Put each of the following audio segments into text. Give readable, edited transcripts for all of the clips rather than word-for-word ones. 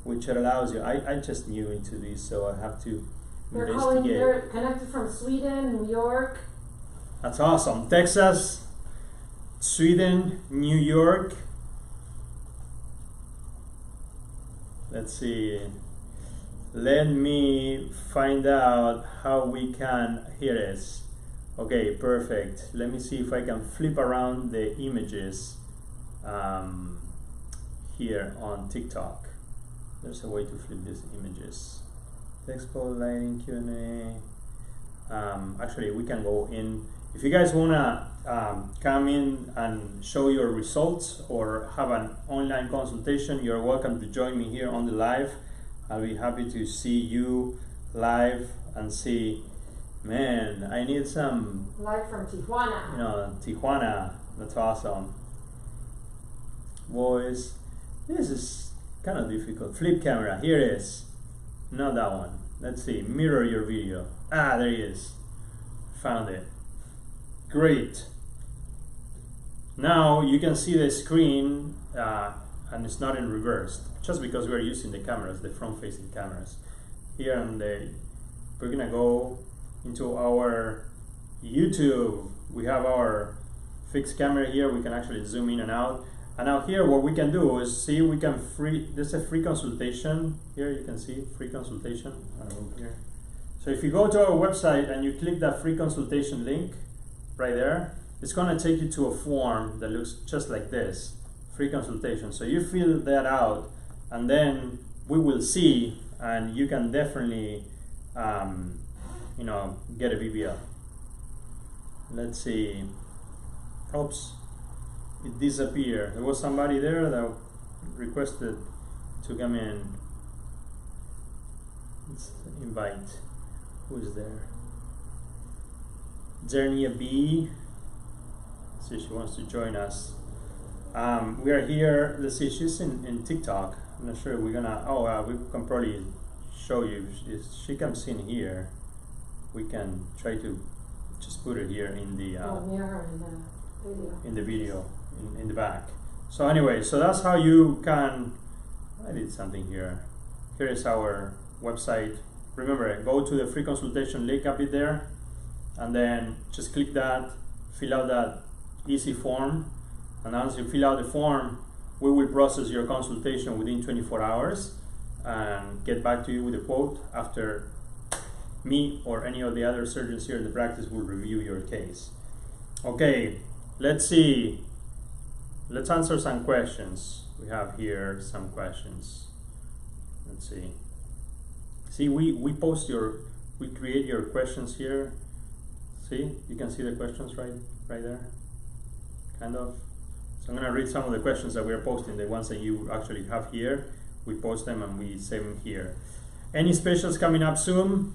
which allows you, I just new into this, so I have to They're they're connected from Sweden, New York. That's awesome. Texas, Sweden, New York. Let's see. Let me find out how we can. Here it is. Okay, perfect. Let me see if I can flip around the images here on TikTok. There's a way to flip these images. Expo, lighting, Q&A. Actually, we can go in. If you guys wanna come in and show your results or have an online consultation, you're welcome to join me here on the live. I'll be happy to see you live and see, man, I need some... Live from Tijuana. You know, Tijuana, that's awesome. Voice, this is kind of difficult. Flip camera, here it is. Not that one. Let's see, mirror your video. Ah, there it is. Found it. Great. Now you can see the screen and it's not in reverse, just because we're using the cameras, the front-facing cameras. Here we're gonna go into our YouTube. We have our fixed camera here. We can actually zoom in and out. And now here, what we can do is see, we can there's a free consultation. Here you can see free consultation. Here. So if you go to our website and you click that free consultation link right there, it's gonna take you to a form that looks just like this, free consultation. So you fill that out and then we will see, and you can definitely, you know, get a BBL. Let's see, oops. It disappeared. There was somebody there that requested to come in. Let's invite. Who is there? Zernia B. Let's see if she wants to join us. We are here. Let's see, she's in TikTok. I'm not sure we're gonna. We can probably show you. If she comes in here, we can try to just put it here in the Mirror in the video. In the video. In the back. So anyway, so that's how you can. I did something here. Here is our website. Remember, go to the free consultation link up it there, and then just click that, fill out that easy form, and once you fill out the form, we will process your consultation within 24 hours and get back to you with a quote after me or any of the other surgeons here in the practice will review your case. Okay, let's see. Let's answer some questions. We have here some questions. Let's see. See, we create your questions here. See, you can see the questions right there, kind of. So I'm gonna read some of the questions that we're posting, the ones that you actually have here. We post them and we save them here. Any specials coming up soon?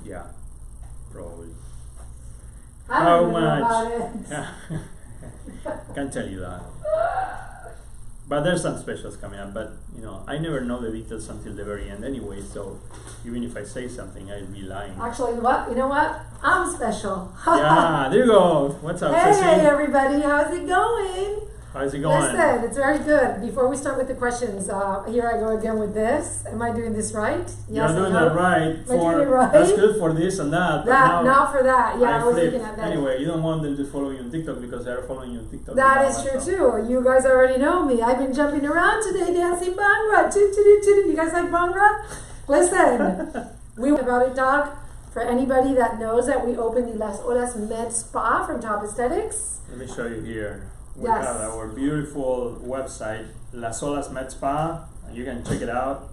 Yeah, probably. How much? Can't tell you that. But there's some specials coming up, but you know, I never know the details until the very end anyway, so even if I say something, I'd be lying. Actually, you know what? I'm special. Yeah, there you go. What's up, Hey, Ceci? everybody, how's it going? How's it going? Listen, it's very good. Before we start with the questions, here I go again with this. Am I doing this right? You're doing that right. Am I doing it right? That's good for this and that. Now for that. Yeah, I was flipped. looking at that. Anyway, you don't want them to follow you on TikTok because they're following you on TikTok. That is true too. You guys already know me. I've been jumping around today dancing Bhangra. You guys like Bhangra? Listen, we went about it, Doc. For anybody that knows that we opened the Las Olas Med Spa from Top Aesthetics. Let me show you here. We Yes. have our beautiful website, Las Olas Med Spa. You can check it out.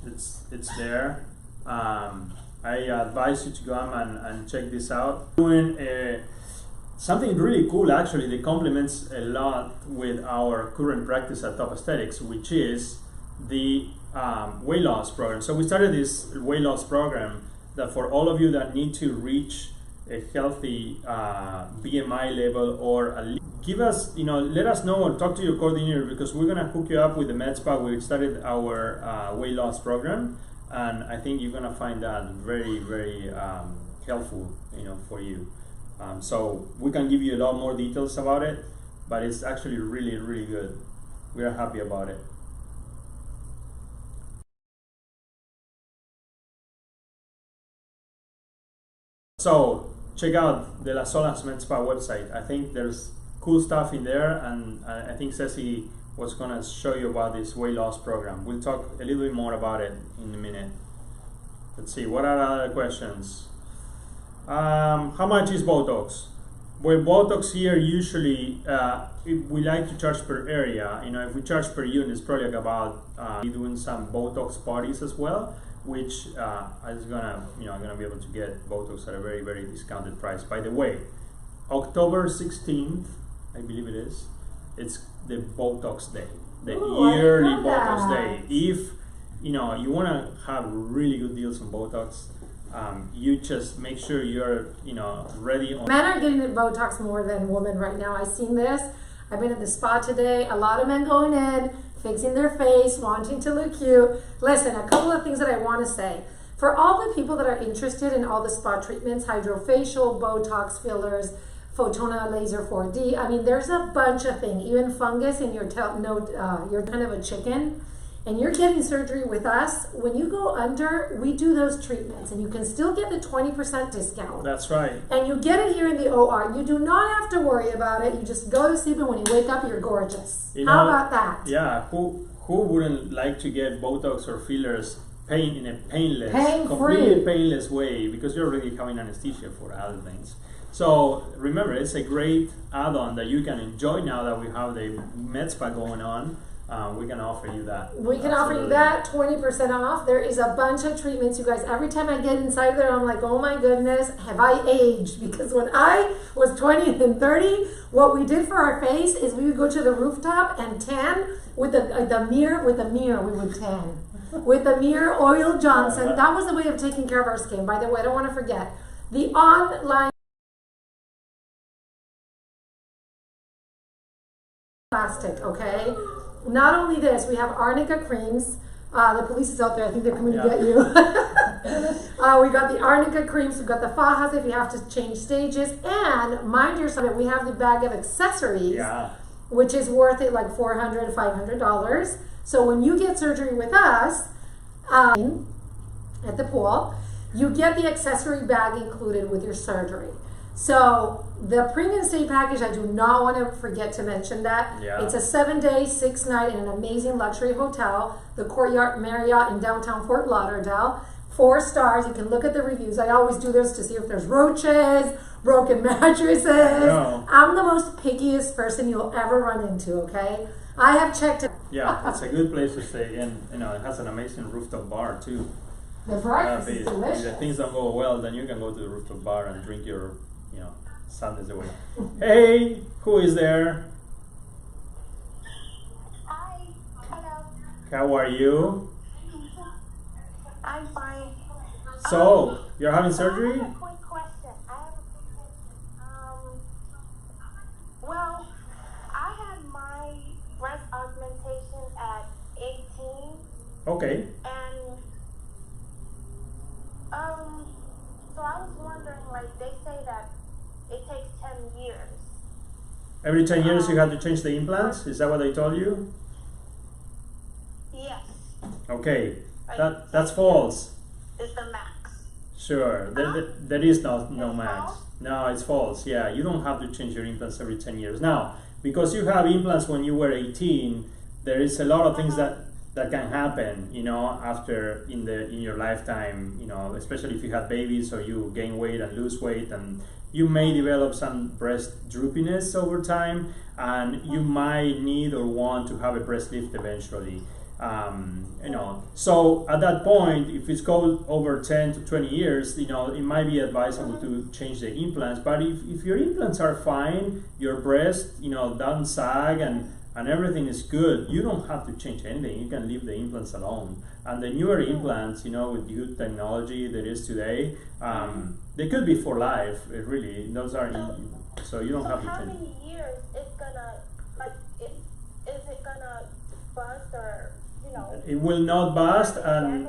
It's there. I advise you to come and check this out. Doing something really cool actually that complements a lot with our current practice at Top Aesthetics, which is the weight loss program. So we started this weight loss program that for all of you that need to reach a healthy BMI level or give us, let us know and talk to your coordinator because we're gonna hook you up with the Med Spa. We started our weight loss program, and I think you're gonna find that very, very helpful, for you. So we can give you a lot more details about it, but it's actually really, really good. We are happy about it. So check out the Las Olas Med Spa website. I think there's cool stuff in there, and I think Ceci was gonna show you about this weight loss program. We'll talk a little bit more about it in a minute. Let's see, what are other questions? How much is Botox? Well, Botox here usually we like to charge per area. You know, if we charge per unit, it's probably like about doing some Botox parties as well, which is gonna, you know, I'm gonna be able to get Botox at a very, very discounted price. By the way, October 16th, I believe it is, it's the Botox Day, the yearly Botox Day. If you know you want to have really good deals on Botox, you just make sure you're, you know, ready on. Men are getting Botox more than women right now. I've seen this. I've been at the spa today. A lot of men going in, fixing their face, wanting to look cute. Listen, a couple of things that I want to say. For all the people that are interested in all the spa treatments, hydrofacial, Botox fillers, Photona Laser 4D, I mean, there's a bunch of things. Even fungus in your you're kind of a chicken, and you're getting surgery with us. When you go under, we do those treatments, and you can still get the 20% discount. That's right. And you get it here in the OR. You do not have to worry about it. You just go to sleep, and when you wake up, you're gorgeous. You How know, about that? Yeah, who wouldn't like to get Botox or fillers in a painless, completely painless way, because you're already having anesthesia for other things. So remember, it's a great add-on that you can enjoy now that we have the med spa going on. We can offer you that. We can offer you that 20% off. There is a bunch of treatments, you guys. Every time I get inside there, I'm like, oh my goodness, have I aged? Because when I was 20 and 30, what we did for our face is we would go to the rooftop and tan with the mirror. With the mirror, we would tan. With the mirror, Oil Johnson. That was the way of taking care of our skin. By the way, I don't want to forget. The online plastic, okay? Not only this, we have Arnica creams. The police is out there. I think they're coming to get you. We got the Arnica creams. We've got the fajas if you have to change stages. And mind yourself, we have the bag of accessories, which is worth it like $400, $500. So when you get surgery with us at the pool, you get the accessory bag included with your surgery. So the premium stay package, I do not want to forget to mention that. It's a 7-day, 6-night in an amazing luxury hotel, the Courtyard Marriott in downtown Fort Lauderdale. 4 stars. You can look at the reviews. I always do this to see if there's roaches, broken mattresses. I'm the most pickiest person you'll ever run into, okay? I have checked it. Yeah, it's a good place to stay, and you know, it has an amazing rooftop bar too. The breakfast is delicious. If things don't go well, then you can go to the rooftop bar and drink your, you know, Sundays away. Hey, who is there? Hi, hello. How are you? I'm fine. So, you're having surgery? I have a quick question. Well, I had my breast augmentation at 18. Okay. And so I was wondering, like, they say that it takes 10 years. Every 10 years you have to change the implants? Is that what they told you? Yes. Okay, that's false. Is the max. Sure, there is no max. False? No, it's false. Yeah, you don't have to change your implants every 10 years. Now, because you have implants when you were 18, there is a lot of things that can happen, you know, after in your lifetime, you know, especially if you have babies or you gain weight and lose weight, and you may develop some breast droopiness over time, and you might need or want to have a breast lift eventually. You know, so at that point, if it's goes over 10 to 20 years, you know, it might be advisable to change the implants. But if your implants are fine, your breast, you know, doesn't sag and everything is good, you don't have to change anything. You can leave the implants alone. And the newer implants, you know, with good technology that is today, they could be for life. Really, those are so you don't have to change. How many years it's gonna, like, is it gonna bust or, you know? It will not bust, and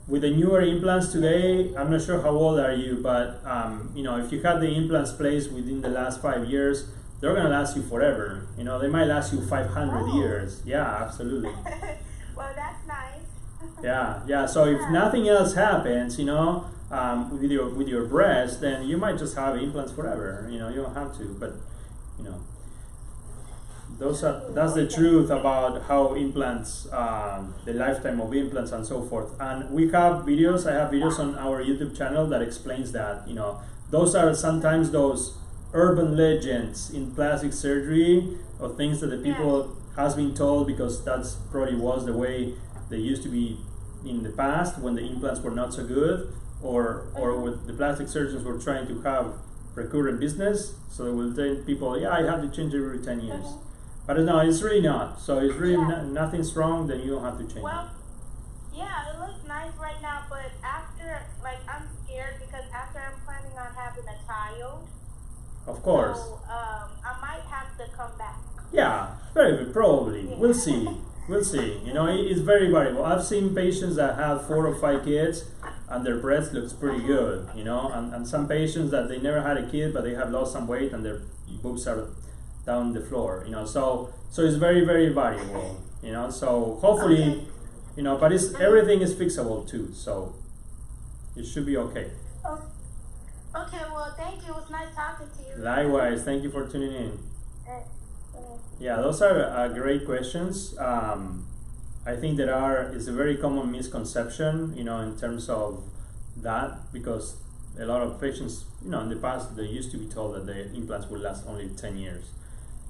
with the newer implants today, I'm not sure how old are you, but you know, if you had the implants placed within the last 5 years, they're going to last you forever. You know, they might last you 500 years. Yeah, absolutely. Well, that's nice. Yeah. So if nothing else happens, you know, with your breast, then you might just have implants forever. You know, you don't have to, but you know, that's the truth about how implants, the lifetime of implants and so forth. And we have videos. I have videos on our YouTube channel that explains that. You know, those are sometimes those urban legends in plastic surgery, or things that the people has been told, because that's probably was the way they used to be in the past when the implants were not so good, or when the plastic surgeons were trying to have recurrent business, so they will tell people, yeah, I have to change every 10 years. But no, it's really not. So it's really nothing's wrong, then you don't have to change Well, yeah, it looks nice right now, but after, like, I'm scared because after I'm planning on having a child, Of course. so I might have to come back. Yeah, very probably. We'll see. We'll see. You know, it's very variable. I've seen patients that have 4 or 5 kids and their breast looks pretty good, you know, and some patients that they never had a kid but they have lost some weight and their boobs are down the floor, you know, so it's very, very variable, you know, so hopefully, you know, but everything is fixable too, so it should be okay. Okay, well, thank you. It was nice talking to you. Likewise, thank you for tuning in. Yeah, those are great questions. I think it's a very common misconception, you know, in terms of that, because a lot of patients, you know, in the past, they used to be told that the implants will last only 10 years.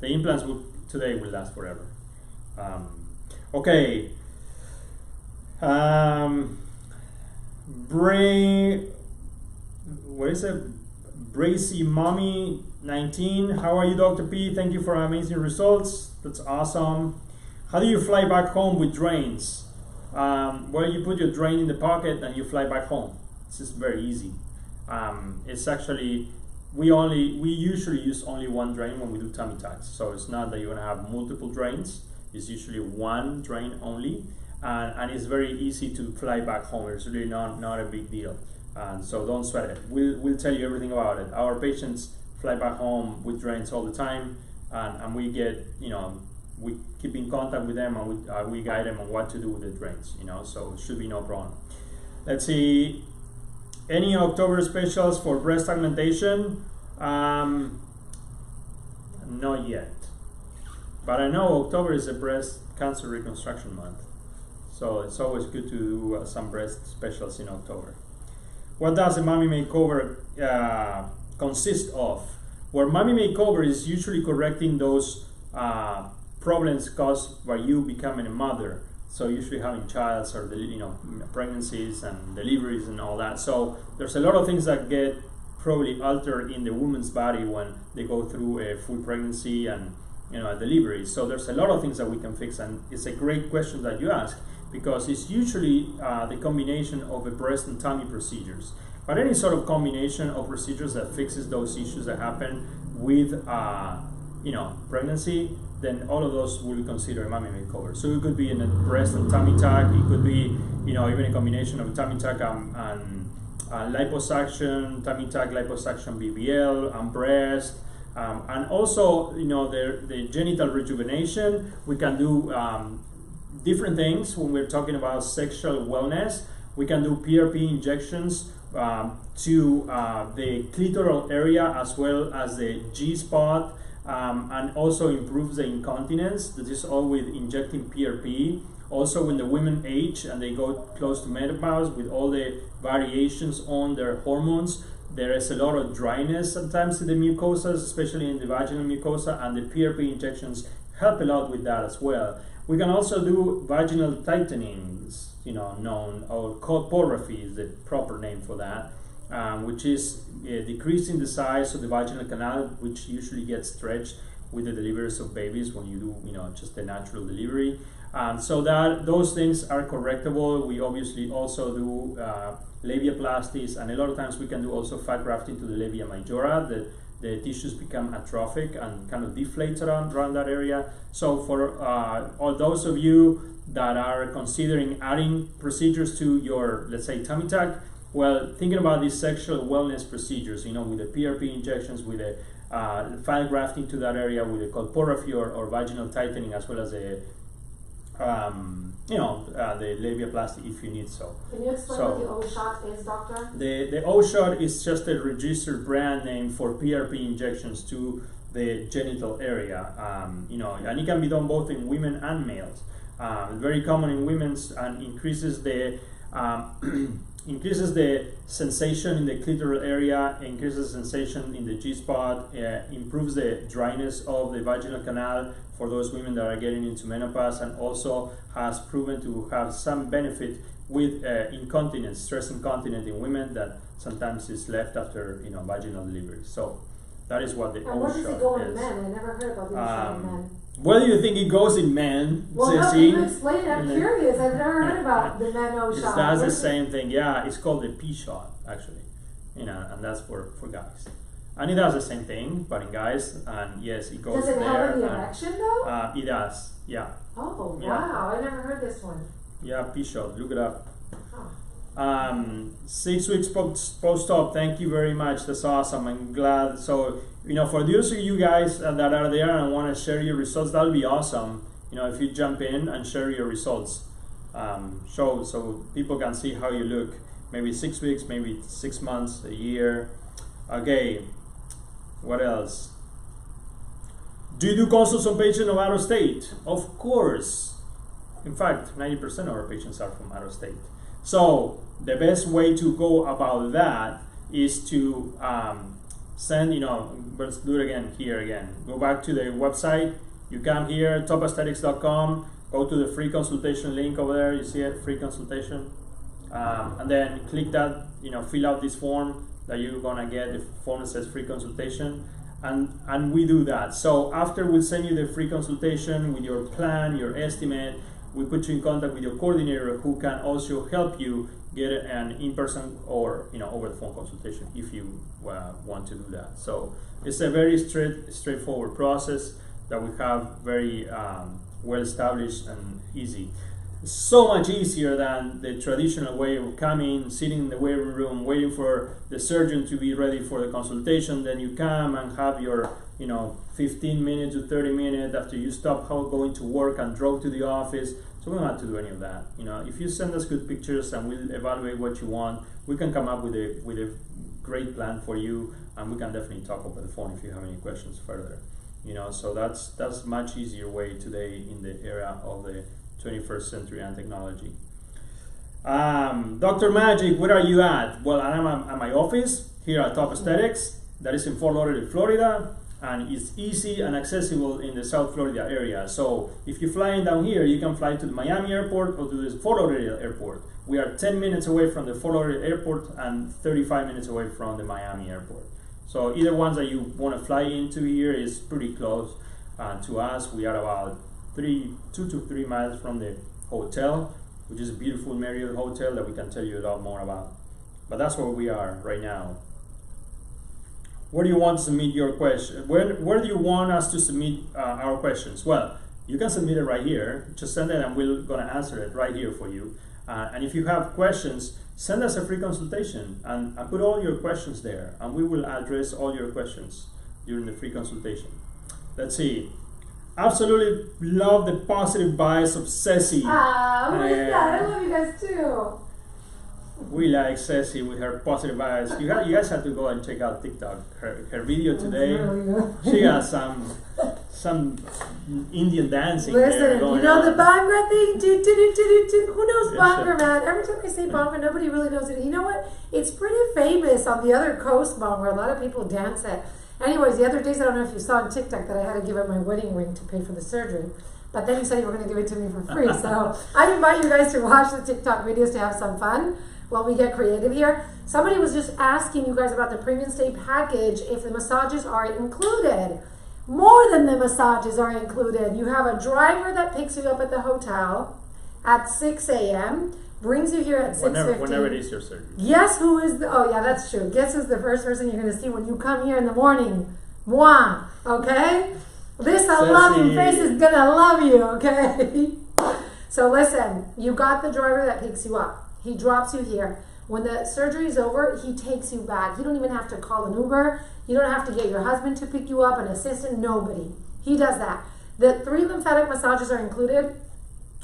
The implants today will last forever. Okay. What is it? Bracy Mommy 19. How are you, Dr. P? Thank you for amazing results. That's awesome. How do you fly back home with drains? Well, you put your drain in the pocket and you fly back home. This is very easy. It's actually, we usually use only one drain when we do tummy tucks. So it's not that you're gonna have multiple drains. It's usually one drain only, and it's very easy to fly back home. It's really not a big deal. So don't sweat it. We'll tell you everything about it. Our patients fly back home with drains all the time, and we get, you know, we keep in contact with them, and we guide them on what to do with the drains, you know, so it should be no problem. Let's see, any October specials for breast augmentation? Not yet, but I know October is a breast cancer reconstruction month, so it's always good to do some breast specials in October. What does a mommy makeover consist of? Well, mommy makeover is usually correcting those problems caused by you becoming a mother. So usually having childs, or pregnancies and deliveries and all that. So there's a lot of things that get probably altered in the woman's body when they go through a full pregnancy and a delivery. So there's a lot of things that we can fix, and it's a great question that you ask, because it's usually the combination of a breast and tummy procedures. But any sort of combination of procedures that fixes those issues that happen with pregnancy, then all of those will be considered a mommy makeover. So it could be in a breast and tummy tuck. It could be, even a combination of a tummy tuck and liposuction, tummy tuck, liposuction, BBL, and breast. And also, the genital rejuvenation. We can do different things when we're talking about sexual wellness. We can do PRP injections to the clitoral area as well as the G-spot, and also improves the incontinence. This is all with injecting PRP. Also, when the women age and they go close to menopause, with all the variations on their hormones, there is a lot of dryness sometimes in the mucosas, especially in the vaginal mucosa, and the PRP injections help a lot with that as well. We can also do vaginal tightenings, known, or colporrhaphy is the proper name for that, which is decreasing the size of the vaginal canal, which usually gets stretched with the deliveries of babies when you do, just a natural delivery. So that those things are correctable. We obviously also do labiaplasties, and a lot of times we can do also fat grafting to the labia majora. The tissues become atrophic and kind of deflates around that area. So for all those of you that are considering adding procedures to your, let's say, tummy tuck, well, thinking about these sexual wellness procedures, with the PRP injections, with the fat grafting to that area, with the colporrhaphy or vaginal tightening, as well as a the labiaplasty if you need so. Can you explain So- what the O-Shot is, doctor? The O-Shot is just a registered brand name for PRP injections to the genital area, and it can be done both in women and males. Very common in women's and increases the increases the sensation in the clitoral area, increases sensation in the G-spot, improves the dryness of the vaginal canal for those women that are getting into menopause, and also has proven to have some benefit with incontinence, stress incontinence in women that sometimes is left after vaginal delivery. So that is what the And where does it O-Shot go in is. men? I never heard about the O-Shot in men. Where do you think it goes in men, Well, no, Ceci? can you explain it? I'm curious. I've never heard about the men O-Shot. That's the Where's it- same thing. Yeah, it's called the P-Shot actually, and that's for guys. And it does the same thing, but in guys. And yes, it goes Does it there. help in the and, erection though? it does. Yeah, Oh, yeah. wow. I never heard this one. yeah. P-Shot. Look it up. Huh. 6 weeks post-op. Thank you very much. That's awesome. I'm glad. So for those of you guys that are there and want to share your results, that'll be awesome. If you jump in and share your results, so people can see how you look. Maybe 6 weeks, maybe 6 months, a year. Okay. What else? Do you do consults on patients of out of state? Of course. In fact, 90% of our patients are from out of state. So the best way to go about that is to send, let's do it again here again. Go back to the website. You come here, topaesthetics.com, go to the free consultation link over there. You see it, free consultation. And then click that, fill out this form that you're gonna get. The form that says free consultation. And we do that. So after we send you the free consultation with your plan, your estimate, we put you in contact with your coordinator who can also help you get an in-person or over the phone consultation if you want to do that. So it's a very straightforward process that we have very well established and easy. So much easier than the traditional way of coming, sitting in the waiting room, waiting for the surgeon to be ready for the consultation. Then you come and have your 15 minutes to 30 minutes after you stop going to work and drove to the office. So we don't have to do any of that. If you send us good pictures and we'll evaluate what you want, we can come up with a great plan for you, and we can definitely talk over the phone if you have any questions further. So that's much easier way today in the era of the 21st century and technology. Dr. Magic, where are you at? Well, I'm at my office here at Top Aesthetics. That is in Fort Lauderdale, Florida, and it's easy and accessible in the South Florida area. So if you're flying down here, you can fly to the Miami airport or to the Fort Lauderdale airport. We are 10 minutes away from the Fort Lauderdale airport and 35 minutes away from the Miami airport. So either ones that you want to fly into here is pretty close to us. We are about 2 to 3 miles from the hotel, which is a beautiful Marriott hotel that we can tell you a lot more about. But that's where we are right now. Where do you want to submit your question? Where do you want us to submit our questions? Well, you can submit it right here. Just send it and we're gonna answer it right here for you. And if you have questions, send us a free consultation and put all your questions there, and we will address all your questions during the free consultation. Let's see. Absolutely love the positive bias of Ceci. Who is that? I love you guys too. We like Ceci with her positive bias. You guys have to go and check out TikTok. Her video today, she got some Indian dancing. Listen, there you going know on. the Bhangra thing? Who knows Yes, Bhangra, man? Every time I say Bhangra, nobody really knows it. You know what? It's pretty famous on the other coast, Bhangra. A lot of people dance it. Anyways, the other days, I don't know if you saw on TikTok that I had to give up my wedding ring to pay for the surgery. But then you said you were going to give it to me for free. So I invite you guys to watch the TikTok videos to have some fun while we get creative here. Somebody was just asking you guys about the premium stay package, if the massages are included. More than the massages are included. You have a driver that picks you up at the hotel at 6 a.m., brings you here at 6:50. Whenever it is your surgery. Guess who is the, oh yeah, that's true. Guess who's the first person you're going to see when you come here in the morning? Moi, okay? This loving face is going to love you, okay? So listen, you got the driver that picks you up. He drops you here. When the surgery is over, he takes you back. You don't even have to call an Uber. You don't have to get your husband to pick you up, an assistant, nobody. He does that. The 3 lymphatic massages are included.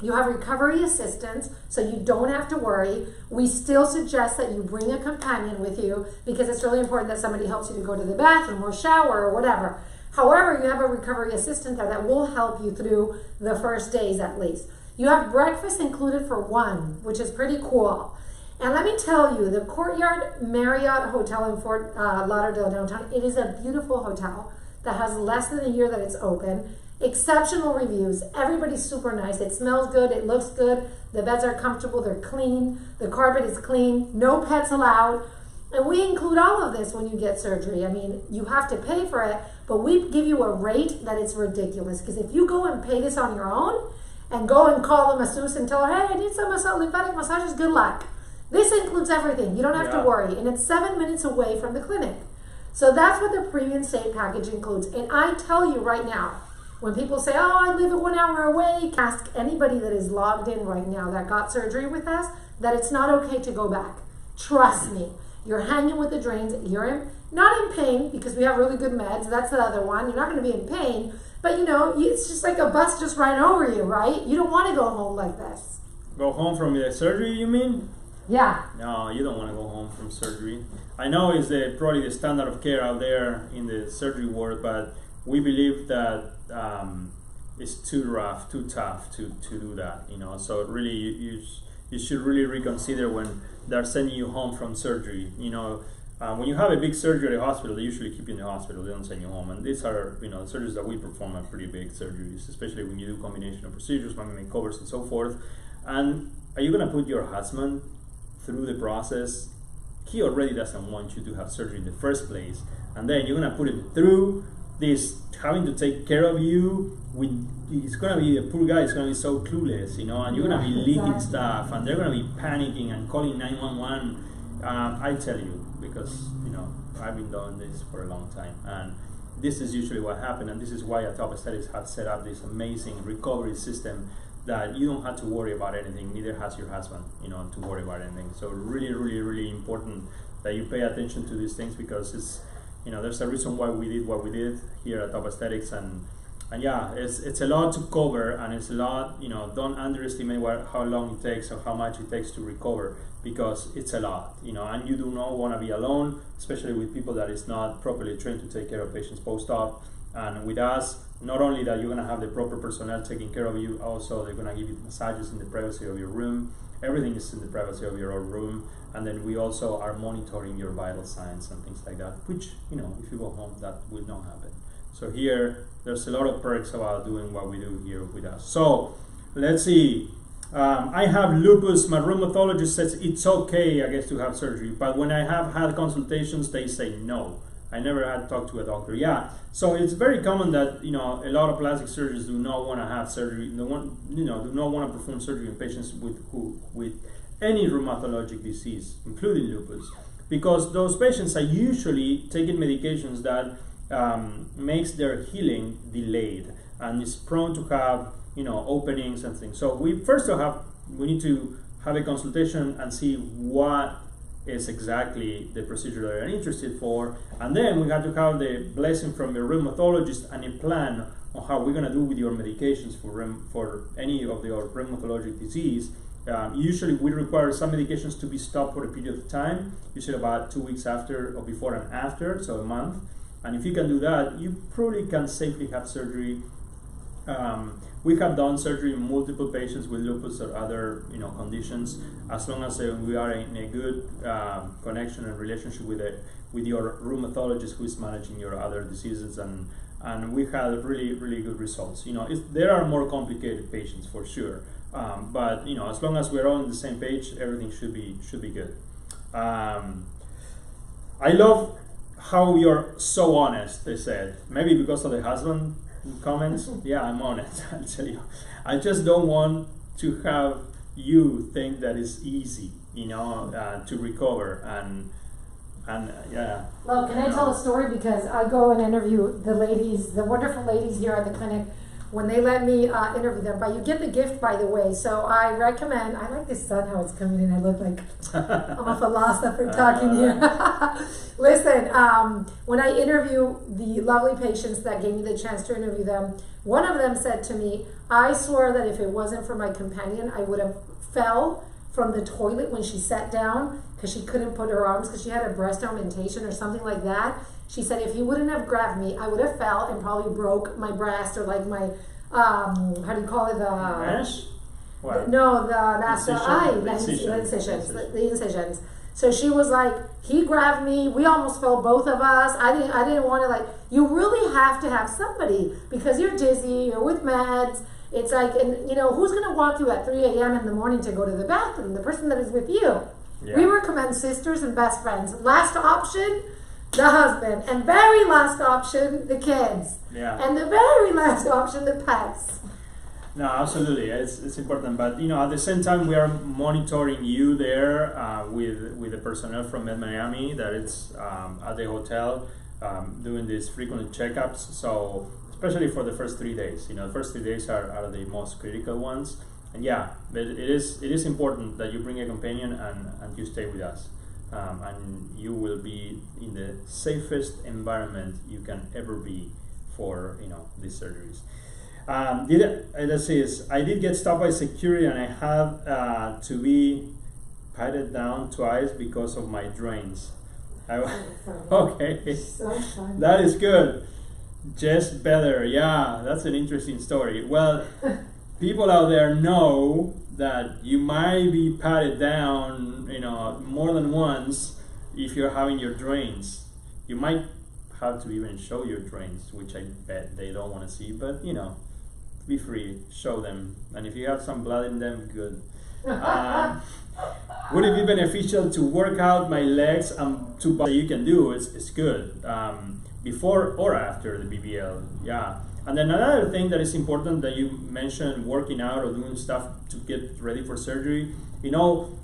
You have recovery assistance, so you don't have to worry. We still suggest that you bring a companion with you because it's really important that somebody helps you to go to the bathroom or shower or whatever. However, you have a recovery assistant there that will help you through the first days at least. You have breakfast included for one, which is pretty cool. And let me tell you, the Courtyard Marriott Hotel in Fort Lauderdale downtown, it is a beautiful hotel that has less than a year that it's open. Exceptional reviews. Everybody's super nice. It smells good. It looks good. The beds are comfortable. They're clean. The carpet is clean. No pets allowed. And we include all of this when you get surgery. I mean, you have to pay for it, but we give you a rate that is ridiculous. Because if you go and pay this on your own and go and call a masseuse and tell her, hey, I need some lymphatic massages, good luck. This includes everything. You don't have to worry. And it's 7 minutes away from the clinic. So that's what the Premium State package includes. And I tell you right now, when people say, oh, I live 1 hour away, ask anybody that is logged in right now that got surgery with us that it's not okay to go back. Trust me. You're hanging with the drains. You're not in pain because we have really good meds. That's the other one. You're not going to be in pain. But, you know, it's just like a bus just right over you, right? You don't want to go home like this. Go home from the surgery, you mean? Yeah. No, you don't want to go home from surgery. I know it's probably the standard of care out there in the surgery ward, but we believe that it's too rough, too tough to do that, you know. So really, you should really reconsider when they're sending you home from surgery. You know, when you have a big surgery at a hospital, they usually keep you in the hospital. They don't send you home. And these are, you know, surgeries that we perform are pretty big surgeries, especially when you do combination of procedures, mammogram covers, and so forth. And are you going to put your husband through the process? He already doesn't want you to have surgery in the first place, and then you're going to put him through this having to take care of you. He's going to be a poor guy. He's going to be so clueless, you know, and you're going to be leaking stuff, and they're going to be panicking and calling 911. I tell you, because, you know, I've been doing this for a long time, and this is usually what happens, and this is why Atop Aesthetics have set up this amazing recovery system that you don't have to worry about anything, neither has your husband, you know, to worry about anything. So really, really, really important that you pay attention to these things, because it's, you know, there's a reason why we did what we did here at Top Aesthetics, and yeah, it's a lot to cover, and it's a lot, you know, don't underestimate how long it takes or how much it takes to recover, because it's a lot, you know, and you do not want to be alone, especially with people that is not properly trained to take care of patients post-op. And with us, not only that you're going to have the proper personnel taking care of you, also they're going to give you massages in the privacy of your room. Everything is in the privacy of your own room. And then we also are monitoring your vital signs and things like that, which, you know, if you go home, that will not happen. So here, there's a lot of perks about doing what we do here with us. So let's see. I have lupus. My rheumatologist says it's okay, I guess, to have surgery. But when I have had consultations, they say no. I never had talked to a doctor. Yeah, so it's very common that, you know, a lot of plastic surgeons do not want to have surgery. Do not want to perform surgery in patients with any rheumatologic disease, including lupus, because those patients are usually taking medications that makes their healing delayed and is prone to have, you know, openings and things. So we need to have a consultation and see what is exactly the procedure that you're interested for, and then we have to have the blessing from your rheumatologist and a plan on how we're going to do with your medications for any of your rheumatologic disease. Usually we require some medications to be stopped for a period of time, usually about 2 weeks after or before and after, so a month. And if you can do that, you probably can safely have surgery. We have done surgery in multiple patients with lupus or other, you know, conditions, as long as we are in a good connection and relationship with your rheumatologist who is managing your other diseases, and we had really, really good results. You know, there are more complicated patients for sure, but, you know, as long as we're all on the same page, everything should be good. I love how you're so honest. They said maybe because of the husband comments. Yeah, I'm honest. I'll tell you, I just don't want to have you think that it's easy, you know, to recover, and yeah. Well, can I tell a story? Because I go and interview the ladies, the wonderful ladies here at the clinic when they let me interview them. But you get the gift, by the way. So I recommend, I like this sun, how it's coming in. I look like I'm a philosopher talking here. Listen, when I interview the lovely patients that gave me the chance to interview them, one of them said to me, I swear that if it wasn't for my companion, I would have fell from the toilet when she sat down because she couldn't put her arms because she had a breast augmentation or something like that. She said if he wouldn't have grabbed me, I would have fell and probably broke my breast or like my, how do you call it? Mesh? What? No, that's the incisions. The incisions. So she was like, he grabbed me. We almost fell, both of us. I didn't want to like. You really have to have somebody because you're dizzy. You're with meds. It's like, and you know, who's gonna walk you at 3 a.m. in the morning to go to the bathroom? The person that is with you. Yeah. We recommend sisters and best friends. Last option, the husband, and very last option, the kids. Yeah. And the very last option, the pets. No, absolutely, it's important. But you know, at the same time, we are monitoring you there with the personnel from Med Miami that it's at the hotel doing these frequent checkups. So especially for the first 3 days, you know, the first 3 days are the most critical ones. And yeah, but it is important that you bring a companion and you stay with us. And you will be in the safest environment you can ever be for, you know, these surgeries. Let's see, I did get stopped by security and I had to be patted down twice because of my drains. Okay, So fun. that is good. Just better, yeah, that's an interesting story. Well, people out there know that you might be patted down, you know, more than once if you're having your drains. You might have to even show your drains, which I bet they don't want to see, but you know, be free, show them. And if you have some blood in them, good. Would it be beneficial to work out my legs and to that you can do? It's good. Before or after the BBL, yeah. And then another thing that is important that you mentioned, working out or doing stuff to get ready for surgery. You know,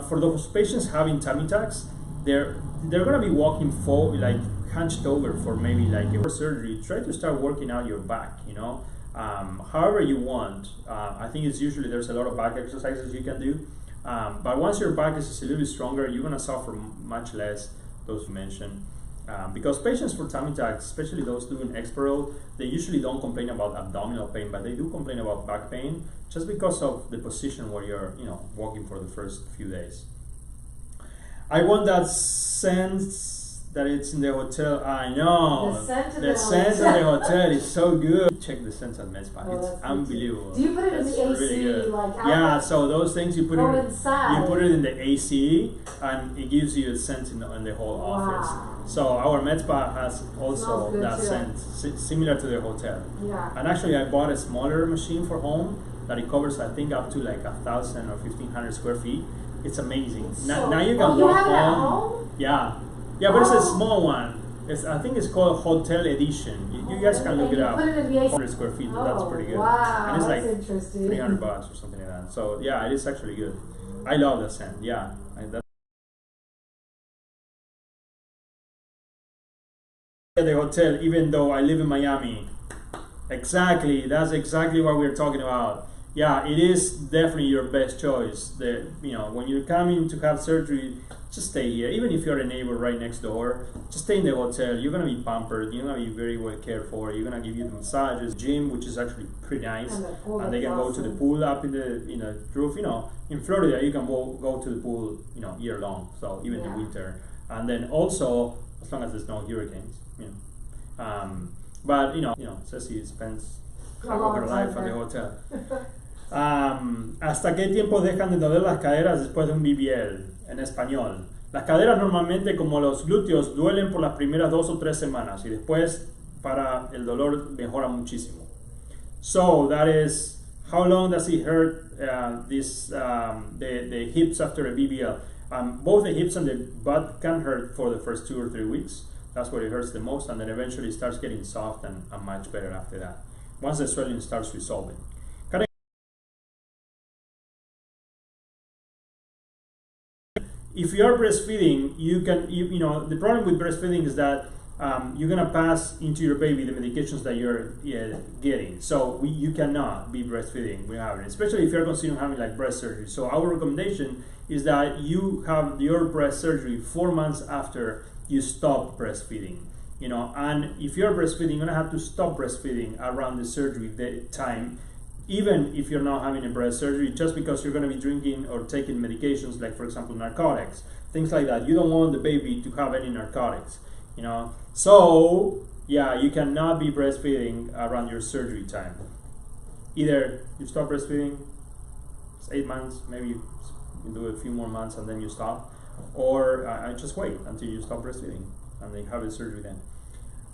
for those patients having tummy tucks, they're gonna be walking forward, like hunched over for maybe like your surgery. Try to start working out your back. You know, however you want. I think it's usually there's a lot of back exercises you can do. But once your back is a little bit stronger, you're gonna suffer much less. Those you mentioned. Because patients for tummy tucks, especially those doing Exparel, they usually don't complain about abdominal pain, but they do complain about back pain just because of the position where you're, you know, walking for the first few days. I want that sense that it's in the hotel. I know. The scent of the hotel is so good. Check the scent at Med Spa. It's unbelievable. Do you put it in the AC? Really good. Like yeah, so those things you put inside. You put it in the AC and it gives you a scent in the whole office. So our Med Spa has also that scent, similar to the hotel. Yeah. And actually I bought a smaller machine for home that it covers, I think, up to like 1,000 or 1,500 square feet. It's amazing. Now you can walk have it at home? Yeah. Yeah, but it's a small one. I think it's called Hotel Edition. You guys can look it up. Put it in the AC. 100 square feet, that's pretty good. Wow, and it's that's like interesting. $300 or something like that. So yeah, it is actually good. I love the scent. Yeah. The hotel, even though I live in Miami. Exactly, that's exactly what we're talking about. Yeah, it is definitely your best choice. You know, when you're coming to have surgery, just stay here. Even if you're a neighbor right next door, just stay in the hotel. You're gonna be pampered. You're gonna be very well cared for. You're gonna give you the massages, gym, which is actually pretty nice, and they can go to the pool up in the roof. You know, in Florida, you can go to the pool, you know, year long. So even in the winter, and then also as long as there's no hurricanes, you know. But you know, Ceci spends half of her life at the hotel. ¿Hasta qué tiempo dejan de doler las caderas después de un BBL? En español. Las caderas normalmente, como los glúteos, duelen por las primeras 2 o 3 semanas y después para el dolor mejora muchísimo. So that is, how long does it hurt the hips after a BBL? Both the hips and the butt can hurt for the first 2 or 3 weeks. That's where it hurts the most, and then eventually it starts getting soft and much better after that. Once the swelling starts resolving. If you are breastfeeding, you know, the problem with breastfeeding is that you're gonna pass into your baby the medications that you're getting. So you cannot be breastfeeding without it, especially if you're considering having like breast surgery. So our recommendation is that you have your breast surgery 4 months after you stop breastfeeding. You know, and if you're breastfeeding, you're gonna have to stop breastfeeding around the surgery time, even if you're not having a breast surgery, just because you're gonna be drinking or taking medications, like for example narcotics, things like that. You don't want the baby to have any narcotics, you know. So yeah, you cannot be breastfeeding around your surgery time. Either you stop breastfeeding, it's 8 months, maybe you do a few more months and then you stop, or just wait until you stop breastfeeding and then have the surgery then.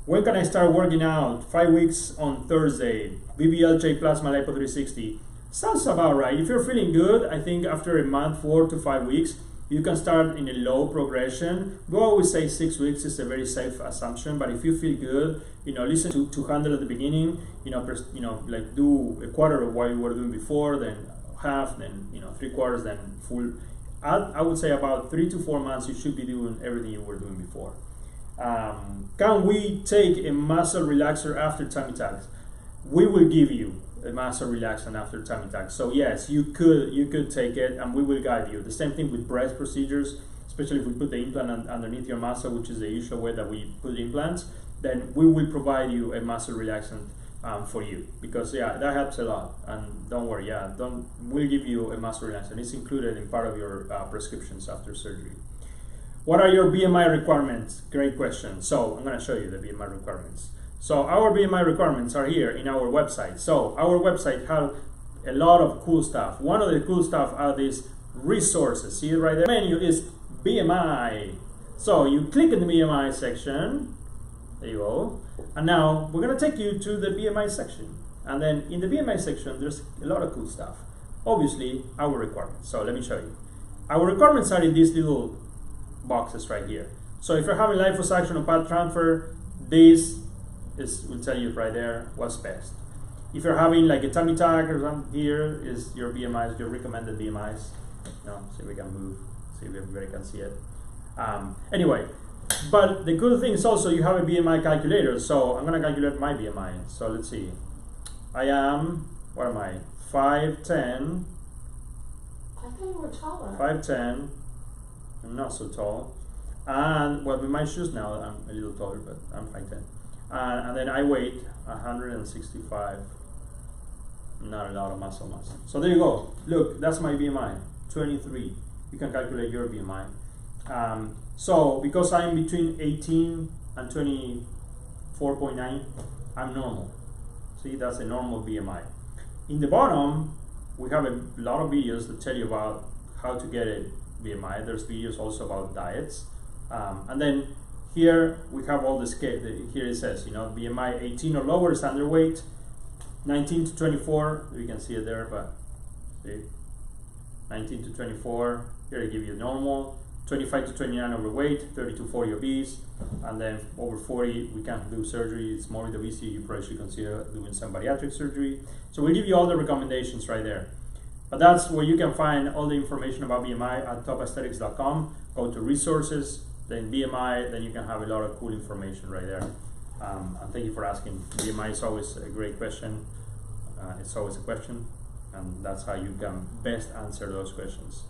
When can I start working out? 5 weeks on Thursday. BBLJ Plasma Lipo 360. Sounds about right. If you're feeling good, I think after a month, 4 to 5 weeks, you can start in a low progression. We always say 6 weeks is a very safe assumption, but if you feel good, you know, listen to 200 at the beginning, like do a quarter of what you were doing before, then half, then 3/4, then full. I would say about 3 to 4 months you should be doing everything you were doing before. Can we take a muscle relaxer after tummy tucks? We will give you a muscle relaxant after tummy tucks. So yes, you could take it, and we will guide you. The same thing with breast procedures, especially if we put the implant underneath your muscle, which is the usual way that we put implants. Then we will provide you a muscle relaxant for you, because yeah, that helps a lot. And don't worry, we'll give you a muscle relaxant. It's included in part of your prescriptions after surgery. What are your BMI requirements? Great question. So I'm going to show you the BMI requirements. So our BMI requirements are here in our website. So our website has a lot of cool stuff. One of the cool stuff are these resources. See it right there? The menu is BMI. So you click in the BMI section. There you go. And now we're going to take you to the BMI section. And then in the BMI section, there's a lot of cool stuff. Obviously, our requirements. So let me show you. Our requirements are in these little boxes right here. So if you're having liposuction or pad transfer, this will tell you right there what's best. If you're having like a tummy tuck or something, here is your BMIs, your recommended BMIs. See if we can move, see if everybody can see it. Anyway, but the good thing is also you have a BMI calculator. So I'm going to calculate my BMI. So let's see. I am, what am I? 5'10". I thought you were taller. 5'10". I'm not so tall. And well, with my shoes now, I'm a little taller, but I'm 5'10". And then I weigh 165. Not a lot of muscle mass. So there you go. Look, that's my BMI, 23. You can calculate your BMI. So because I'm between 18 and 24.9, I'm normal. See, that's a normal BMI. In the bottom, we have a lot of videos that tell you about how to get a BMI. There's videos also about diets. And then here we have all the scale. Here it says, BMI 18 or lower is underweight. 19 to 24, you can see it there, but see, 19 to 24, here they give you normal. 25 to 29 overweight, 30 to 40 obese, and then over 40 we can't do surgery. It's more with obesity, you probably should consider doing some bariatric surgery. So we'll give you all the recommendations right there. But that's where you can find all the information about BMI at topaesthetics.com. Go to resources, then BMI, then you can have a lot of cool information right there. And thank you for asking. BMI is always a great question. It's always a question, and that's how you can best answer those questions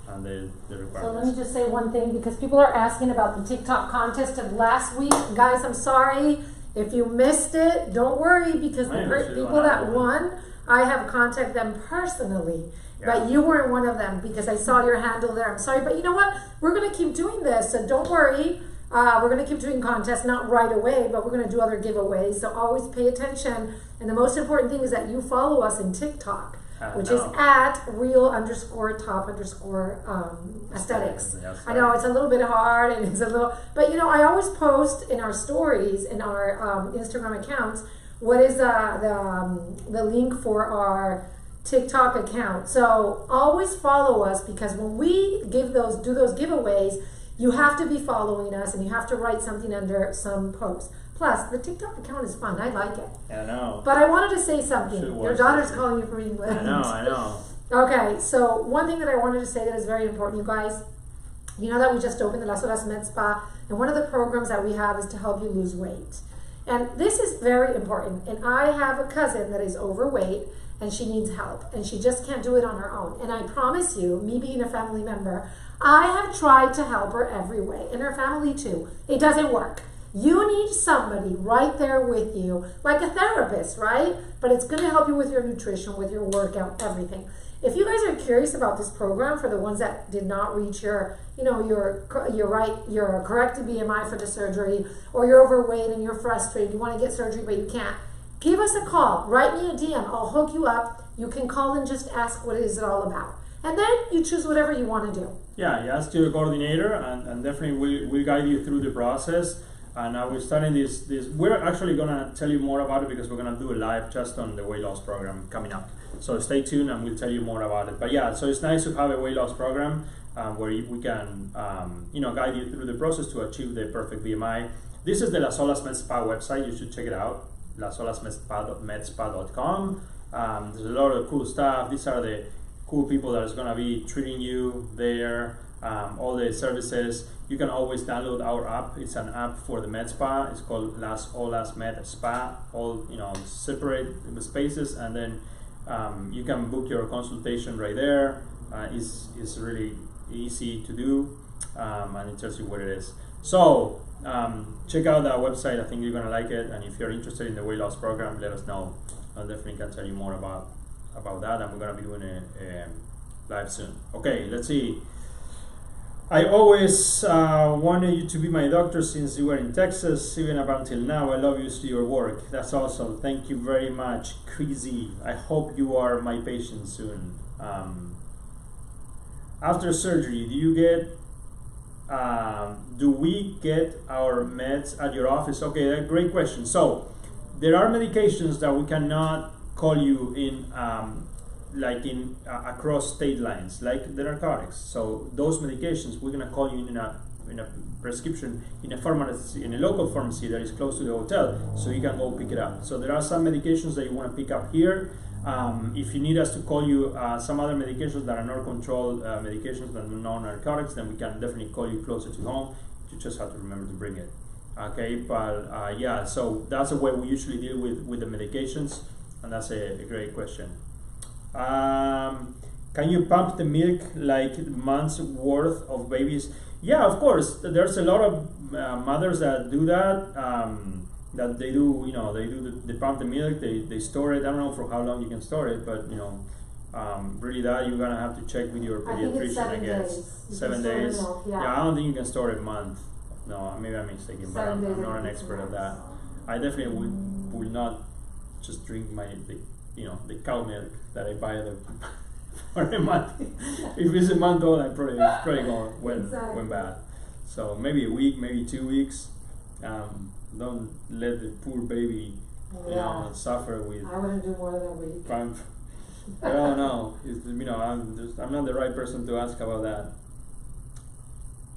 and the requirements. So let me just say one thing, because people are asking about the TikTok contest of last week. Guys, I'm sorry if you missed it. Don't worry, because the great people that won, I have contacted them personally. Yeah. But you weren't one of them, because I saw your handle there. I'm sorry, but you know what? We're going to keep doing this, so don't worry. We're going to keep doing contests, not right away, but we're going to do other giveaways. So always pay attention. And the most important thing is that you follow us in TikTok, which is at real_top_aesthetics. Yes, I know it's a little bit hard, and it's a little, but I always post in our stories, in our Instagram accounts, what is the link for our TikTok account. So always follow us, because when we do those giveaways, you have to be following us, and you have to write something under some post. Plus, the TikTok account is fun. I like it. I know. But I wanted to say something. Your daughter's calling you from England. I know. Okay, so one thing that I wanted to say that is very important, you guys. You know that we just opened the Las Olas Med Spa, and one of the programs that we have is to help you lose weight. And this is very important. And I have a cousin that is overweight, and she needs help, and she just can't do it on her own. And I promise you, me being a family member, I have tried to help her every way, and her family too. It doesn't work. You need somebody right there with you, like a therapist, right? But it's going to help you with your nutrition, with your workout, everything. If you guys are curious about this program, for the ones that did not reach your corrected BMI for the surgery, or you're overweight and you're frustrated, you want to get surgery but you can't, give us a call. Write me a DM. I'll hook you up. You can call and just ask what is it all about. And then you choose whatever you want to do. Yeah, you ask your coordinator, and definitely we'll guide you through the process. And we're starting this. We're actually gonna tell you more about it because we're gonna do a live just on the weight loss program coming up. So stay tuned, and we'll tell you more about it. But yeah, so it's nice to have a weight loss program where we can, guide you through the process to achieve the perfect BMI. This is the Las Olas Med Spa website. You should check it out. lasolasmedspa.com. There's a lot of cool stuff. These are the cool people that is gonna be treating you there. All the services. You can always download our app. It's an app for the med spa. It's called Las Olas Med Spa. All separate spaces, and then you can book your consultation right there. It's really easy to do, and it tells you what it is. So check out that website. I think you're gonna like it. And if you're interested in the weight loss program, let us know. I definitely can tell you more about that. And we're gonna be doing a live soon. Okay, let's see. I always wanted you to be my doctor since you were in Texas, even up until now. I love your work. That's awesome. Thank you very much, Crazy. I hope you are my patient soon. After surgery, do we get our meds at your office? Okay, great question. So there are medications that we cannot call you in across state lines, like the narcotics. So those medications we're gonna call you in a prescription in a pharmacy, in a local pharmacy that is close to the hotel, so you can go pick it up. So there are some medications that you want to pick up here. If you need us to call you some other medications that are not controlled medications that are non-narcotics, then we can definitely call you closer to home. You just have to remember to bring it. Okay, but yeah, so that's the way we usually deal with the medications, and that's a great question. Can you pump the milk like months worth of babies? Yeah, of course. There's a lot of mothers that do that. That they do, they pump the milk. They store it. I don't know for how long you can store it, but really that you're gonna have to check with your pediatrician. I guess 7 days. Yeah, I don't think you can store it a month. No, maybe I'm mistaken, but I'm not an expert at that. I definitely would not just drink the cow milk that I buy for a month. If it's a month old, it's probably going went bad. So maybe a week, maybe 2 weeks. Don't let the poor baby, suffer with. I wouldn't do more than a week. I don't know. I'm not the right person to ask about that.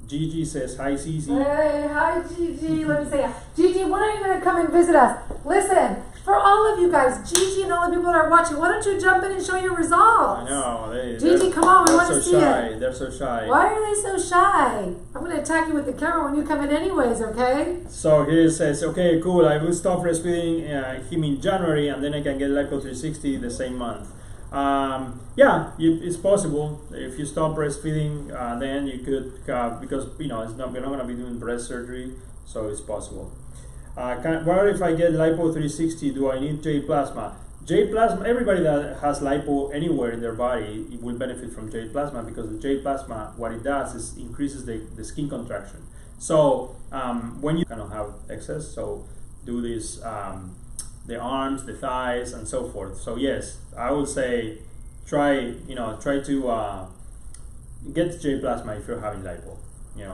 Gigi says, hi, Cece. Hey, hi, Gigi. Let me say it. Gigi, when are you going to come and visit us? Listen, for all of you guys, Gigi and all the people that are watching, why don't you jump in and show your results? I know. Gigi, come on. We want to see it. They're so shy. Why are they so shy? I'm going to attack you with the camera when you come in anyways, okay? So here it says, okay, cool. I will stop breastfeeding him in January, and then I can get Lipo 360 the same month. Yeah, it's possible. If you stop breastfeeding, then you could, because we're not going to be doing breast surgery, so it's possible. What if I get Lipo 360? Do I need J plasma? J plasma. Everybody that has lipo anywhere in their body will benefit from J plasma, because the J plasma, what it does is increases the skin contraction. So when you kind of have excess, so do this. The arms, the thighs, and so forth. So yes, I would say try to get J plasma if you're having lipo.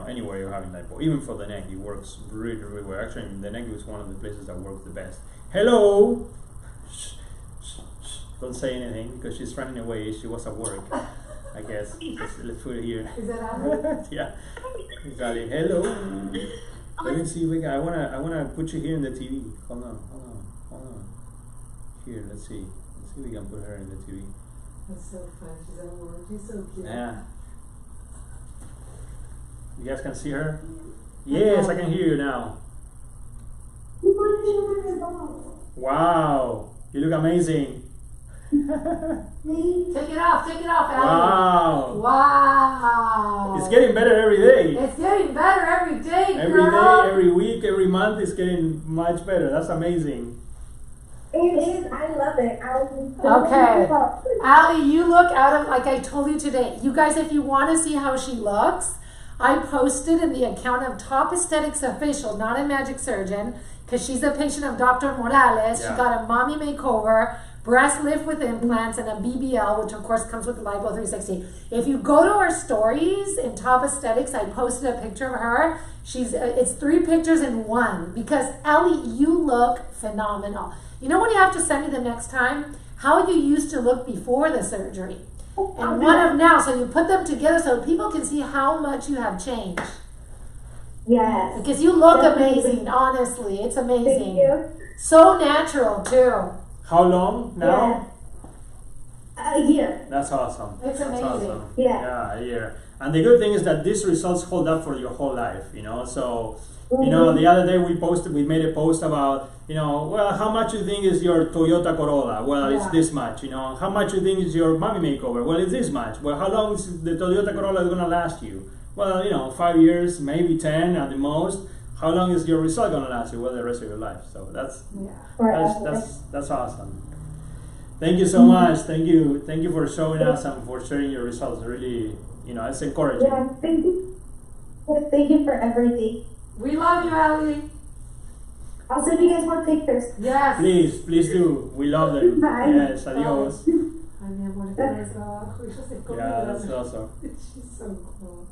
Anywhere you're having lipo, even for the neck, it works really, really well. Actually, the neck is one of the places that works the best. Hello. Shh, shh, shh. Don't say anything because she's running away. She was at work, I guess. Let's put it here. Is that Anna? Yeah. Exactly. Hello. Let me see if we can. I wanna put you here in the TV. Hold on. Here, let's see if we can put her in the TV. That's so fun. She's at work. She's so cute. Yeah. You guys can see her? Yes, I can hear you now. Wow, you look amazing. Take it off, Allie. Wow. Wow. It's getting better every day. It's getting better every day, Every girl. day, every week, every month, it's getting much better. That's amazing. It is. I love it. Okay. Allie, you look out of, like I told you today. You guys, if you want to see how she looks, I posted in the account of Top Aesthetics Official, not a magic surgeon, because she's a patient of Dr. Morales. Yeah. She got a mommy makeover, breast lift with implants, and a BBL, which of course comes with the Lipo 360. If you go to our stories in Top Aesthetics, I posted a picture of her. It's 3 pictures in one, because Ellie, you look phenomenal. You know what you have to send me the next time? How you used to look before the surgery. And one of now, so you put them together so people can see how much you have changed. Yes. Because you look amazing, honestly. It's amazing. Thank you. So natural, too. How long now? A year. That's awesome. It's That's amazing. awesome. Yeah. A year. And the good thing is that these results hold up for your whole life, you know. So, you know, the other day we made a post about, you know, well, how much you think is your Toyota Corolla? Well, it's Yeah. this much, you know. How much you think is your mommy makeover? Well, it's this much. Well, how long is the Toyota Corolla going to last you? Well, you know, 5 years, maybe 10 at the most. How long is your result going to last you? Well, the rest of your life. So that's awesome. Thank you so much. Thank you for showing us and for sharing your results. Really, you know, it's encouraging. Yeah. Thank you. Thank you for everything. We love you, Ellie. I'll send you guys more pictures. Yes. Please do. We love them. Bye. Yes, adios. Ay, mi amor, está en el trabajo. Ella se come Yeah, las- that's awesome. She's so cool.